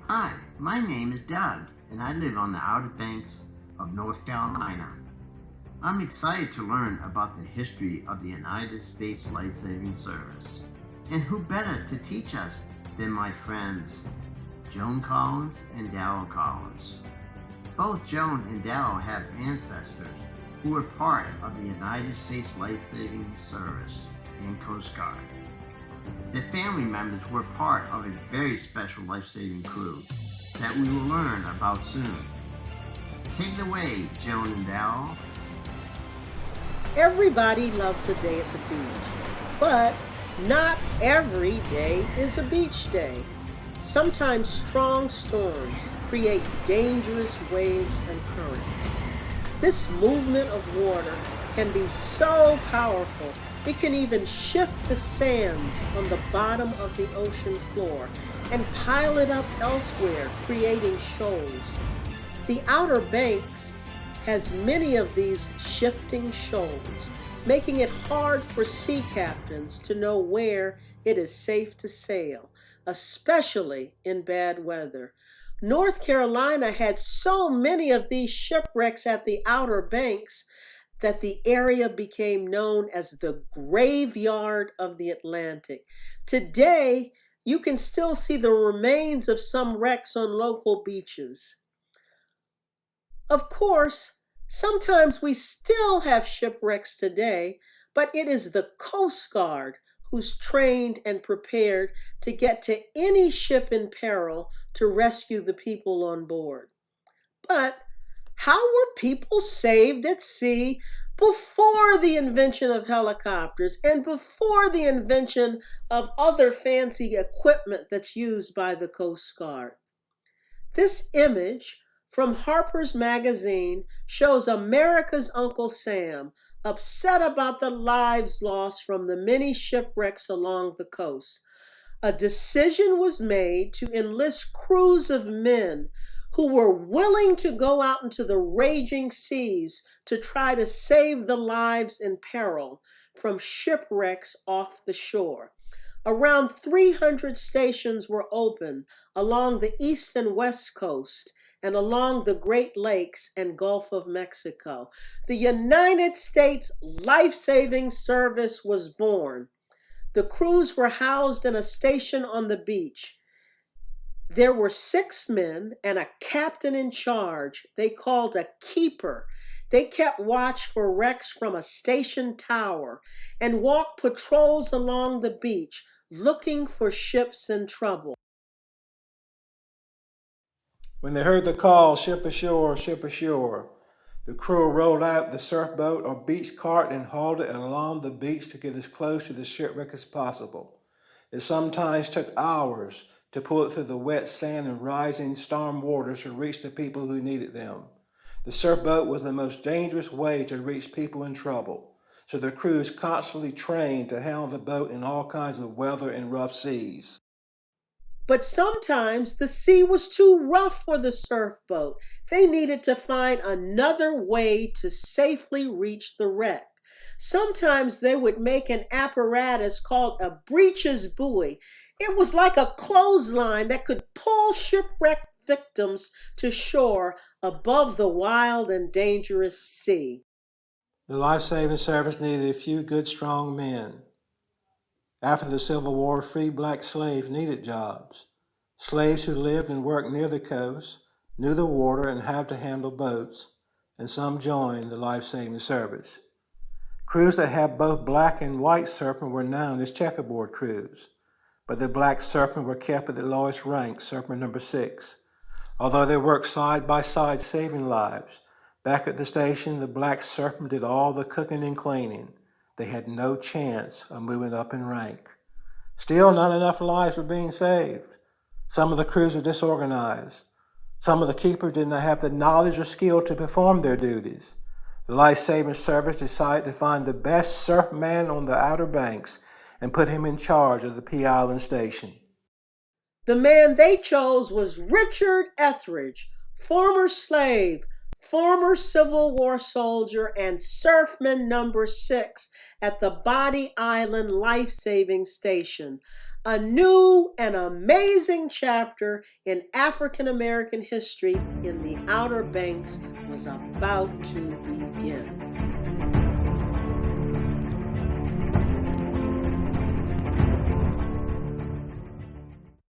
Hi, my name is Doug, and I live on the Outer Banks of North Carolina. I'm excited to learn about the history of the United States Lifesaving Service. And who better to teach us than my friends Joan Collins and Darell Collins. Both Joan and Darell have ancestors who were part of the United States Lifesaving Service and Coast Guard. Their family members were part of a very special life-saving crew that we will learn about soon. Take it away, Joan and Darell. Everybody loves a day at the beach, but not every day is a beach day. Sometimes strong storms create dangerous waves and currents. This movement of water can be so powerful, it can even shift the sands on the bottom of the ocean floor and pile it up elsewhere, creating shoals. The Outer Banks has many of these shifting shoals, making it hard for sea captains to know where it is safe to sail, especially in bad weather. North Carolina had so many of these shipwrecks at the Outer Banks that the area became known as the graveyard of the Atlantic. Today, you can still see the remains of some wrecks on local beaches. Of course, sometimes we still have shipwrecks today, but it is the Coast Guard who's trained and prepared to get to any ship in peril to rescue the people on board. But how were people saved at sea before the invention of helicopters and before the invention of other fancy equipment that's used by the Coast Guard? This image from Harper's Magazine shows America's Uncle Sam upset about the lives lost from the many shipwrecks along the coast. A decision was made to enlist crews of men who were willing to go out into the raging seas to try to save the lives in peril from shipwrecks off the shore. Around 300 stations were open along the east and west coast and along the Great Lakes and Gulf of Mexico. The United States Life-Saving Service was born. The crews were housed in a station on the beach. There were 6 men and a captain in charge, they called a keeper. They kept watch for wrecks from a station tower and walked patrols along the beach looking for ships in trouble. When they heard the call, ship ashore, the crew rolled out the surf boat or beach cart and hauled it along the beach to get as close to the shipwreck as possible. It sometimes took hours to pull it through the wet sand and rising storm waters to reach the people who needed them. The surf boat was the most dangerous way to reach people in trouble, so the crews constantly trained to handle the boat in all kinds of weather and rough seas. But sometimes the sea was too rough for the surf boat. They needed to find another way to safely reach the wreck. Sometimes they would make an apparatus called a breeches buoy. It was like a clothesline that could pull shipwrecked victims to shore above the wild and dangerous sea. The life-saving service needed a few good, strong men. After the Civil War, free black slaves needed jobs. Slaves who lived and worked near the coast, knew the water and had to handle boats, and some joined the life-saving service. Crews that had both black and white surfmen were known as checkerboard crews, but the black surfmen were kept at the lowest rank, surfman number 6. Although they worked side by side saving lives, back at the station the black surfmen did all the cooking and cleaning. They had no chance of moving up in rank. Still, not enough lives were being saved. Some of the crews were disorganized. Some of the keepers did not have the knowledge or skill to perform their duties. The life-saving service decided to find the best surf man on the Outer Banks and put him in charge of the Pea Island station. The man they chose was Richard Etheridge, former slave, former Civil War soldier and surfman number 6 at the Body Island Life-Saving Station. A new and amazing chapter in African American history in the Outer Banks was about to begin.